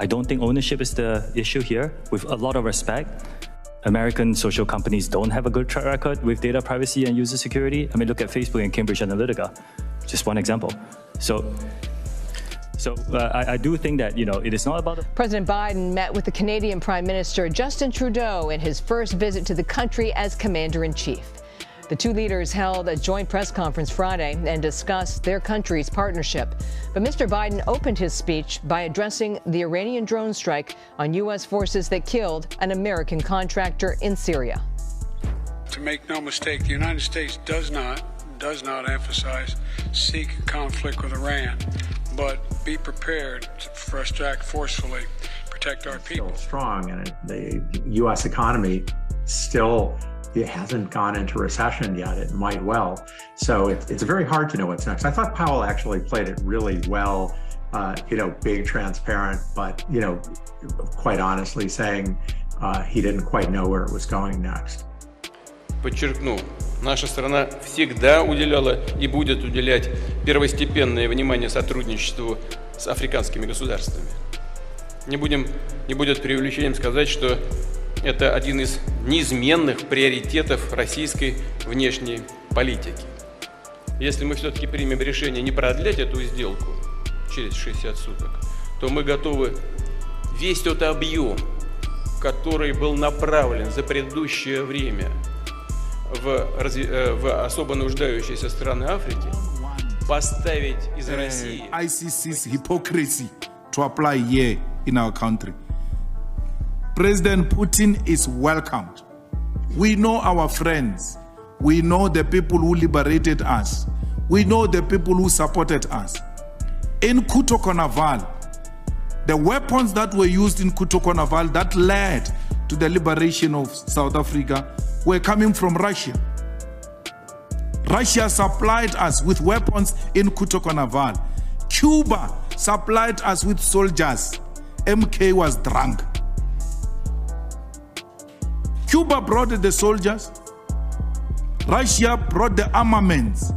I don't think ownership is the issue here. With a lot of respect, American social companies don't have a good track record with data privacy and user security. I mean, look at Facebook and Cambridge Analytica, just one example. So I do think that, it is not about... President Biden met with the Canadian Prime Minister Justin Trudeau in his first visit to the country as Commander-in-Chief. The two leaders held a joint press conference Friday and discussed their country's partnership. But Mr. Biden opened his speech by addressing the Iranian drone strike on U.S. forces that killed an American contractor in Syria. To make no mistake, the United States does not emphasize seek conflict with Iran, but be prepared for us to act forcefully, protect our people. Still strong, and the U.S. economy still... It hasn't gone into recession yet. It might well. So it's very hard to know what's next. I thought Powell actually played it really well, being transparent, but, quite honestly saying he didn't quite know where it was going next. Подчеркну, наша страна всегда уделяла и будет уделять первостепенное внимание сотрудничеству с африканскими государствами. Не будет преувеличением сказать, что это один из неизменных приоритетов российской внешней политики. Если мы все-таки примем решение не продлять эту сделку через 60 суток, то мы готовы весь тот объем, который был направлен за предыдущее время в особо нуждающиеся страны Африки, поставить из России. ICC's hypocrisy to apply here in our country. President Putin is welcomed. We know our friends. We know the people who liberated us. We know the people who supported us. In Kuto-Konaval, the weapons that were used in Kuto-Konaval that led to the liberation of South Africa were coming from Russia. Russia supplied us with weapons in Kuto-Konaval. Cuba supplied us with soldiers. MK was drunk. Cuba brought the soldiers. Russia brought the armaments.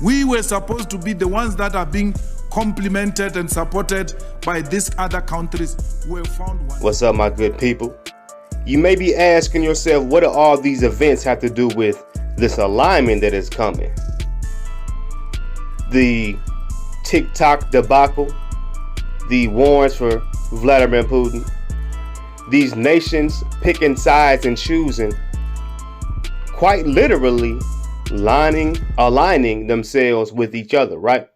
We were supposed to be the ones that are being complimented and supported by these other countries. We found one. What's up, my good people? You may be asking yourself, what do all these events have to do with this alignment that is coming? The TikTok debacle, the warrants for Vladimir Putin, these nations picking sides and choosing, quite literally aligning themselves with each other, right?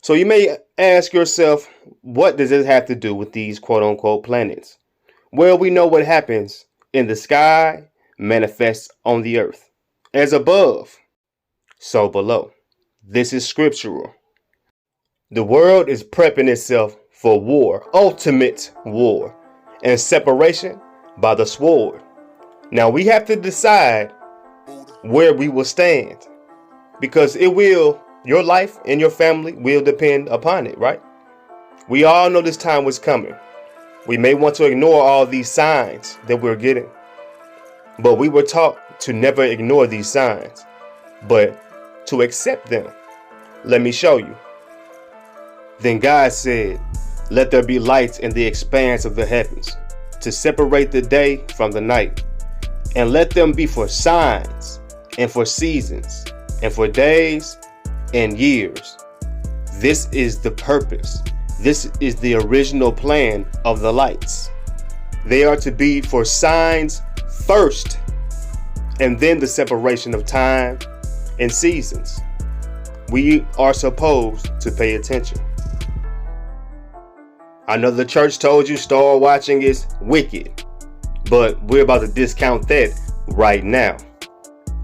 So you may ask yourself, what does this have to do with these quote-unquote planets? Well, we know what happens in the sky manifests on the earth. As above, so below. This is scriptural. The world is prepping itself for war, ultimate war, and separation by the sword. Now we have to decide where we will stand, because your life and your family will depend upon it, right? We all know this time was coming. We may want to ignore all these signs that we're getting, but we were taught to never ignore these signs, but to accept them. Let me show you. Then God said, "Let there be lights in the expanse of the heavens, to separate the day from the night, and let them be for signs, and for seasons, and for days and years." This is the purpose. This is the original plan of the lights. They are to be for signs first, and then the separation of time and seasons. We are supposed to pay attention. I know the church told you star watching is wicked, but we're about to discount that right now.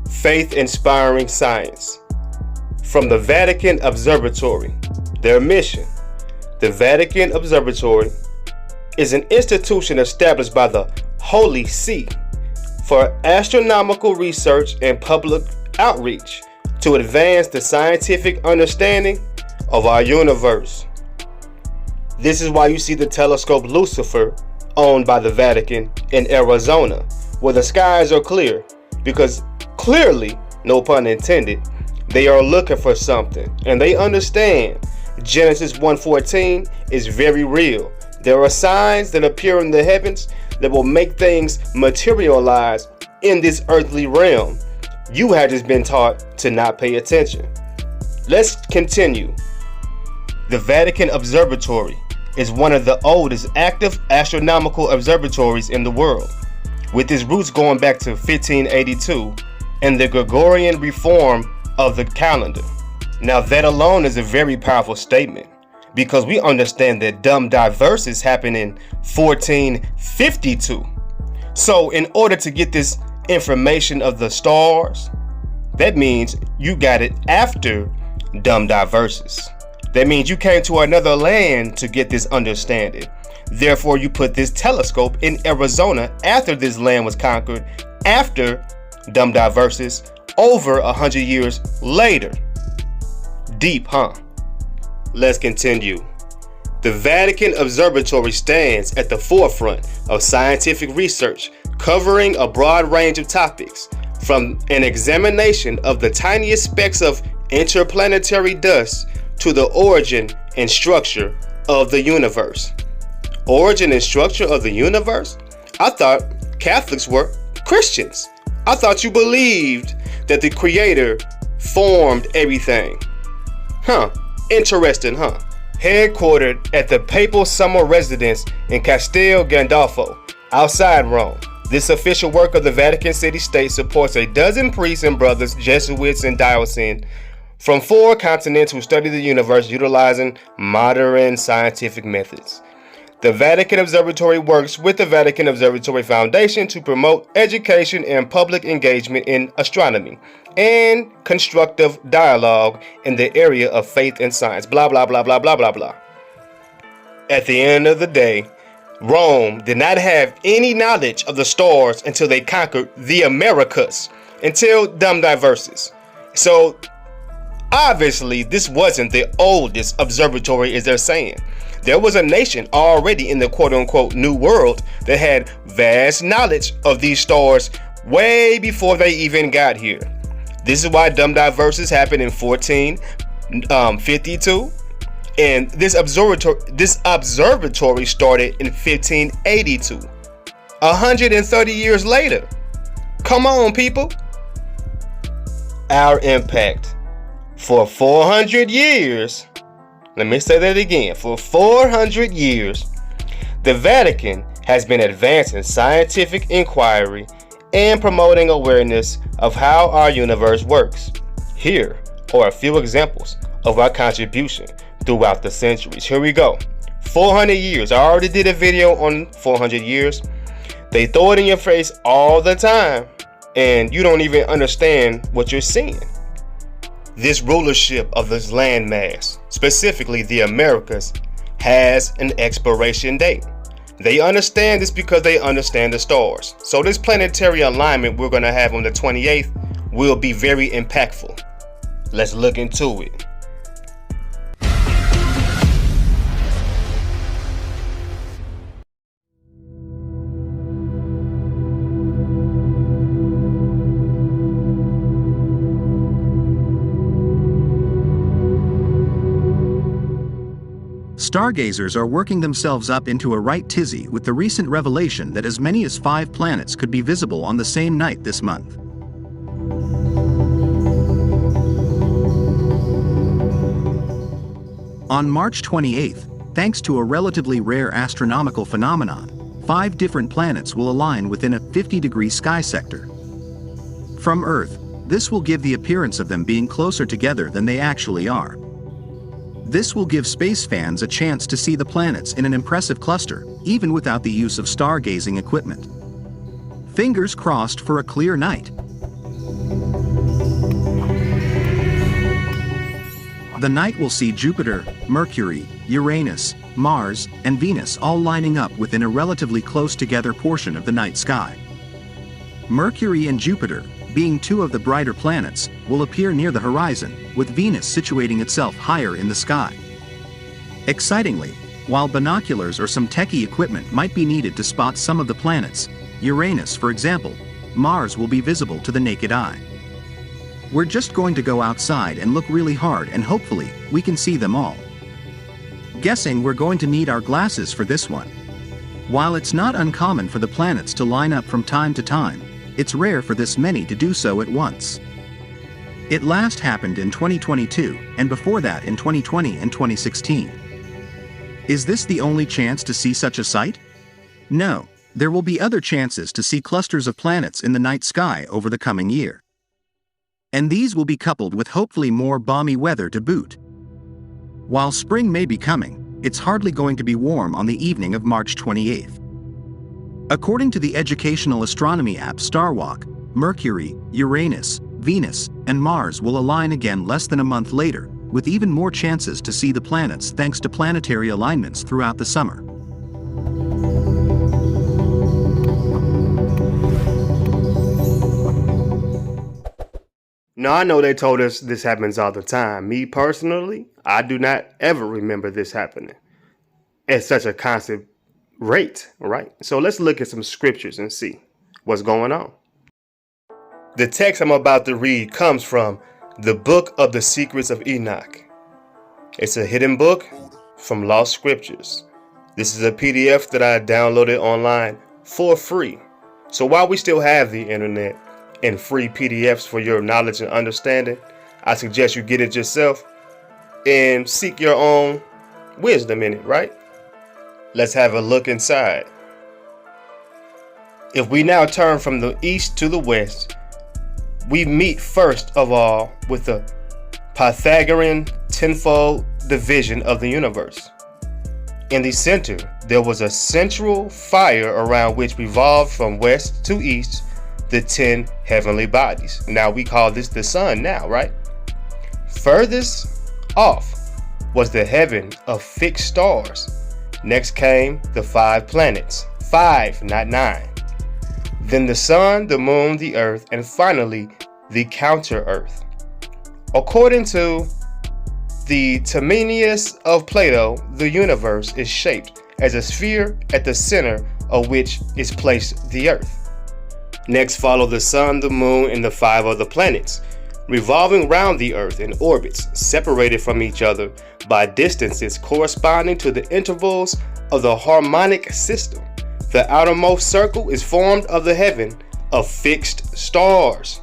Faith-inspiring science. From the Vatican Observatory, their mission. The Vatican Observatory is an institution established by the Holy See for astronomical research and public outreach to advance the scientific understanding of our universe. This is why you see the telescope Lucifer, owned by the Vatican in Arizona, where the skies are clear, because clearly, no pun intended, they are looking for something, and they understand Genesis 1:14 is very real. There are signs that appear in the heavens that will make things materialize in this earthly realm. You have just been taught to not pay attention. Let's continue. The Vatican Observatory is one of the oldest active astronomical observatories in the world, with its roots going back to 1582 and the Gregorian reform of the calendar. Now that alone is a very powerful statement, because we understand that Dum Diverses happened in 1452. So in order to get this information of the stars, that means you got it after Dum Diverses. That means you came to another land to get this understanding. Therefore, you put this telescope in Arizona after this land was conquered, after Dum Diverses, over 100 years later. Deep, huh? Let's continue. The Vatican Observatory stands at the forefront of scientific research, covering a broad range of topics, from an examination of the tiniest specks of interplanetary dust to the origin and structure of the universe. Origin and structure of the universe? I thought Catholics were Christians. I thought you believed that the Creator formed everything. Huh, interesting, huh? Headquartered at the Papal Summer Residence in Castel Gandolfo, outside Rome. This official work of the Vatican City-State supports a dozen priests and brothers, Jesuits and diocesan, from 4 continents who study the universe utilizing modern scientific methods. The Vatican Observatory works with the Vatican Observatory Foundation to promote education and public engagement in astronomy and constructive dialogue in the area of faith and science. Blah, blah, blah, blah, blah, blah, blah. At the end of the day, Rome did not have any knowledge of the stars until they conquered the Americas, until Dum Diverses. So, obviously, this wasn't the oldest observatory, as they're saying. There was a nation already in the quote-unquote New World that had vast knowledge of these stars way before they even got here. This is why Dum Diverses happened in 1452, and this observatory started in 1582, 130 years later. Come on, people. Our impact. For 400 years, let me say that again, for 400 years, the Vatican has been advancing scientific inquiry and promoting awareness of how our universe works. Here are a few examples of our contribution throughout the centuries. Here we go. 400 years. I already did a video on 400 years. They throw it in your face all the time, and you don't even understand what you're seeing. This rulership of this landmass, specifically the Americas, has an expiration date. They understand this because they understand the stars. So this planetary alignment we're going to have on the 28th will be very impactful. Let's look into it. Stargazers are working themselves up into a right tizzy with the recent revelation that as many as 5 planets could be visible on the same night this month. On March 28th, thanks to a relatively rare astronomical phenomenon, 5 different planets will align within a 50-degree sky sector. From Earth, this will give the appearance of them being closer together than they actually are. This will give space fans a chance to see the planets in an impressive cluster, even without the use of stargazing equipment. Fingers crossed for a clear night. The night will see Jupiter, Mercury, Uranus, Mars, and Venus all lining up within a relatively close together portion of the night sky. Mercury and Jupiter, being 2 of the brighter planets, will appear near the horizon, with Venus situating itself higher in the sky. Excitingly, while binoculars or some techie equipment might be needed to spot some of the planets, Uranus for example, Mars will be visible to the naked eye. We're just going to go outside and look really hard and hopefully, we can see them all. Guessing we're going to need our glasses for this one. While it's not uncommon for the planets to line up from time to time, it's rare for this many to do so at once. It last happened in 2022, and before that in 2020 and 2016. Is this the only chance to see such a sight? No, there will be other chances to see clusters of planets in the night sky over the coming year. And these will be coupled with hopefully more balmy weather to boot. While spring may be coming, it's hardly going to be warm on the evening of March 28th. According to the educational astronomy app Starwalk, Mercury, Uranus, Venus, and Mars will align again less than a month later, with even more chances to see the planets thanks to planetary alignments throughout the summer. Now, I know they told us this happens all the time. Me personally, I do not ever remember this happening at such a constant rate, right? So let's look at some scriptures and see what's going on. The text I'm about to read comes from the Book of the Secrets of Enoch. It's a hidden book from Lost Scriptures. This is a PDF that I downloaded online for free. So while we still have the internet and free PDFs for your knowledge and understanding, I suggest you get it yourself and seek your own wisdom in it, right? Let's have a look inside. If we now turn from the east to the west, we meet first of all with the Pythagorean tenfold division of the universe. In the center, there was a central fire around which revolved from west to east the 10 heavenly bodies. Now we call this the sun now, right? Furthest off was the heaven of fixed stars. Next came the 5 planets, 5, not 9. Then the sun, the moon, the earth, and finally the counter-earth. According to the Timenius of Plato, the universe is shaped as a sphere at the center of which is placed the earth. Next follow the sun, the moon, and the 5 other planets, revolving round the earth in orbits separated from each other by distances corresponding to the intervals of the harmonic system. The outermost circle is formed of the heaven of fixed stars.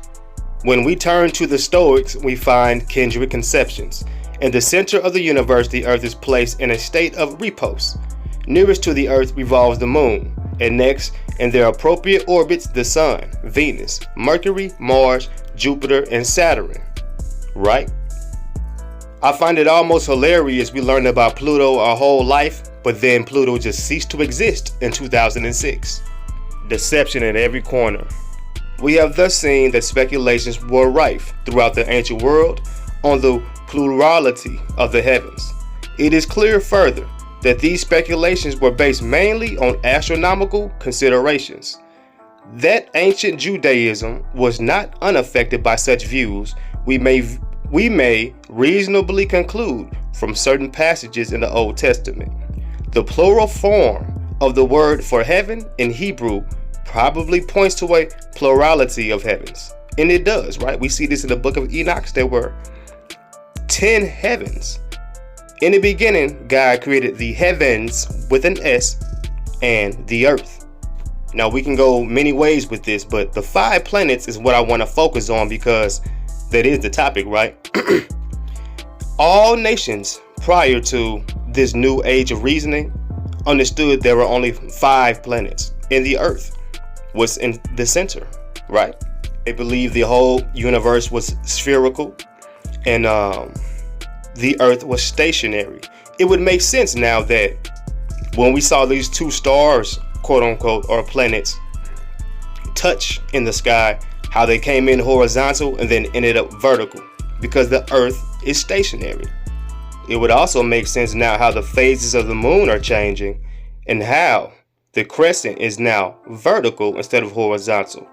When we turn to the Stoics, we find kindred conceptions. In the center of the universe, the earth is placed in a state of repose. Nearest to the earth revolves the moon, and next, in their appropriate orbits, the sun, Venus, Mercury, Mars, Jupiter, and Saturn. Right? I find it almost hilarious we learned about Pluto our whole life, but then Pluto just ceased to exist in 2006. Deception in every corner. We have thus seen that speculations were rife throughout the ancient world on the plurality of the heavens. It is clear further that these speculations were based mainly on astronomical considerations. That ancient Judaism was not unaffected by such views, we may reasonably conclude from certain passages in the Old Testament. The plural form of the word for heaven in Hebrew probably points to a plurality of heavens. And it does, right? We see this in the book of Enoch. There were 10 heavens. In the beginning, God created the heavens with an S and the earth. Now we can go many ways with this, but the 5 planets is what I want to focus on because that is the topic, right? All nations prior to this new age of reasoning understood there were only 5 planets, and the earth was in the center, right? They believed the whole universe was spherical and the earth was stationary. It would make sense now that when we saw these 2 stars, quote unquote, or planets touch in the sky, how they came in horizontal and then ended up vertical because the earth is stationary. It would also make sense now how the phases of the moon are changing and how the crescent is now vertical instead of horizontal.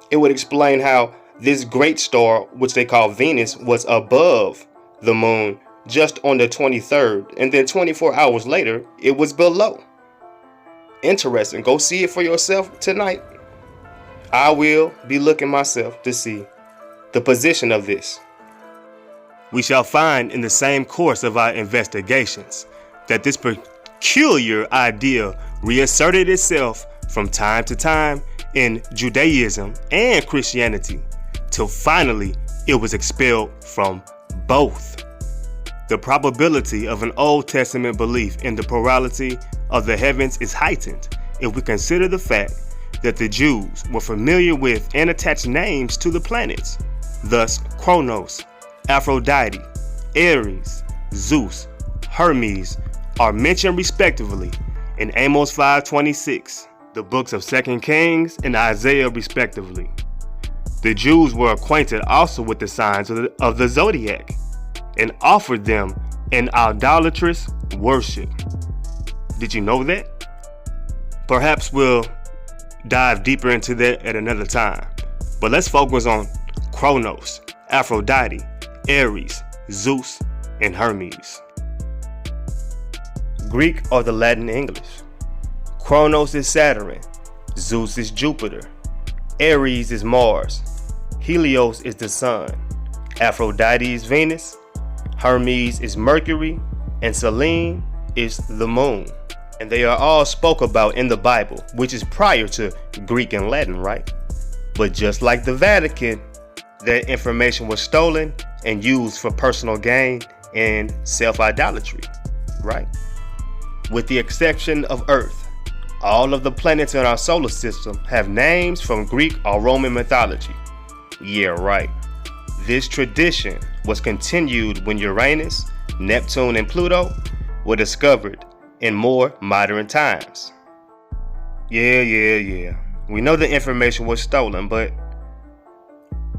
It would explain how this great star, which they call Venus, was above the moon just on the 23rd, and then 24 hours later, it was below. Interesting. Go see it for yourself tonight. I will be looking myself to see the position of this. We shall find in the same course of our investigations that this peculiar idea reasserted itself from time to time in Judaism and Christianity, till finally it was expelled from both. The probability of an Old Testament belief in the plurality of the heavens is heightened if we consider the fact that the Jews were familiar with and attached names to the planets. Thus, Kronos, Aphrodite, Ares, Zeus, Hermes are mentioned respectively in Amos 5:26, the books of 2 Kings and Isaiah respectively. The Jews were acquainted also with the signs of the zodiac and offered them in idolatrous worship. Did you know that? Perhaps we'll dive deeper into that at another time. But let's focus on Kronos, Aphrodite, Ares, Zeus, and Hermes. Greek or the Latin English. Kronos is Saturn, Zeus is Jupiter, Ares is Mars, Helios is the Sun, Aphrodite is Venus, Hermes is Mercury, and Selene is the Moon. And they are all spoke about in the Bible, which is prior to Greek and Latin, right? But just like the Vatican, that information was stolen and used for personal gain and self-idolatry, right? With the exception of Earth, all of the planets in our solar system have names from Greek or Roman mythology. Yeah, right. This tradition was continued when Uranus, Neptune, and Pluto were discovered in more modern times. Yeah. We know the information was stolen, but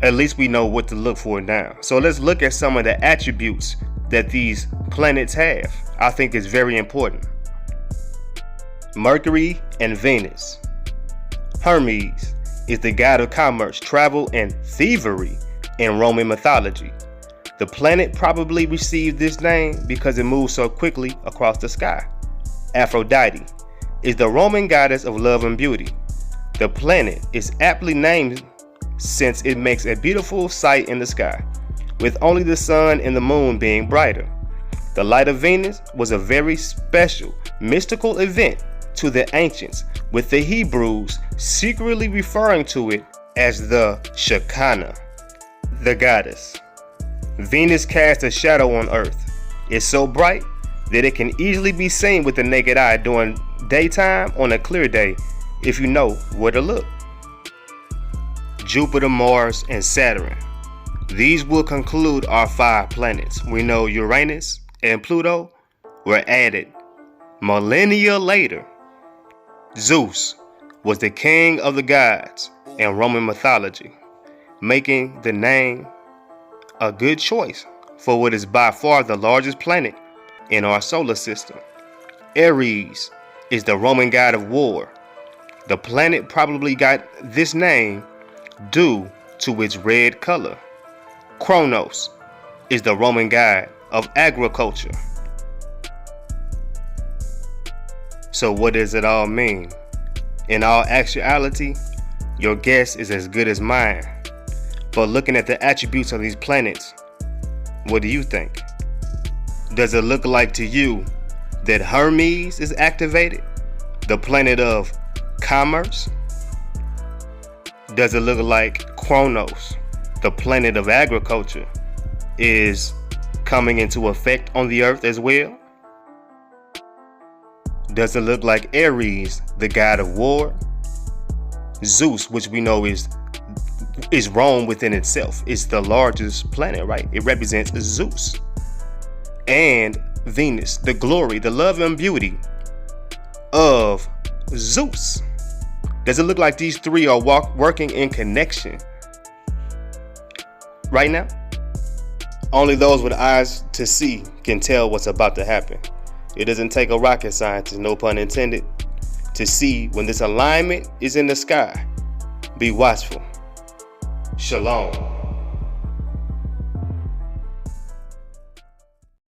at least we know what to look for now. So let's look at some of the attributes that these planets have. I think it's very important. Mercury and Venus. Hermes is the god of commerce, travel, and thievery in Roman mythology. The planet probably received this name because it moves so quickly across the sky. Aphrodite is the Roman goddess of love and beauty. The planet is aptly named since it makes a beautiful sight in the sky, with only the sun and the moon being brighter. The light of Venus was a very special, mystical event to the ancients, with the Hebrews secretly referring to it as the Shekinah, the goddess. Venus casts a shadow on Earth. It's so bright that it can easily be seen with the naked eye during daytime on a clear day if you know where to look. Jupiter, Mars, and Saturn. These will conclude our 5 planets. We know Uranus and Pluto were added millennia later. Zeus was the king of the gods in Roman mythology, making the name a good choice for what is by far the largest planet in our solar system. Ares is the Roman god of war. The planet probably got this name due to its red color. Kronos is the Roman god of agriculture. So what does it all mean? In all actuality, your guess is as good as mine. But looking at the attributes of these planets, what do you think? Does it look like to you that Hermes is activated, the planet of commerce? Does it look like Kronos, the planet of agriculture, is coming into effect on the earth as well? Does it look like Ares, the god of war? Zeus, which we know is Rome within itself, is the largest planet, right? It represents Zeus. And Venus, the glory, the love and beauty of Zeus. Does it look like these 3 are working in connection right now? Only those with eyes to see can tell what's about to happen. It doesn't take a rocket scientist, no pun intended, to see when this alignment is in the sky. Be watchful. Shalom.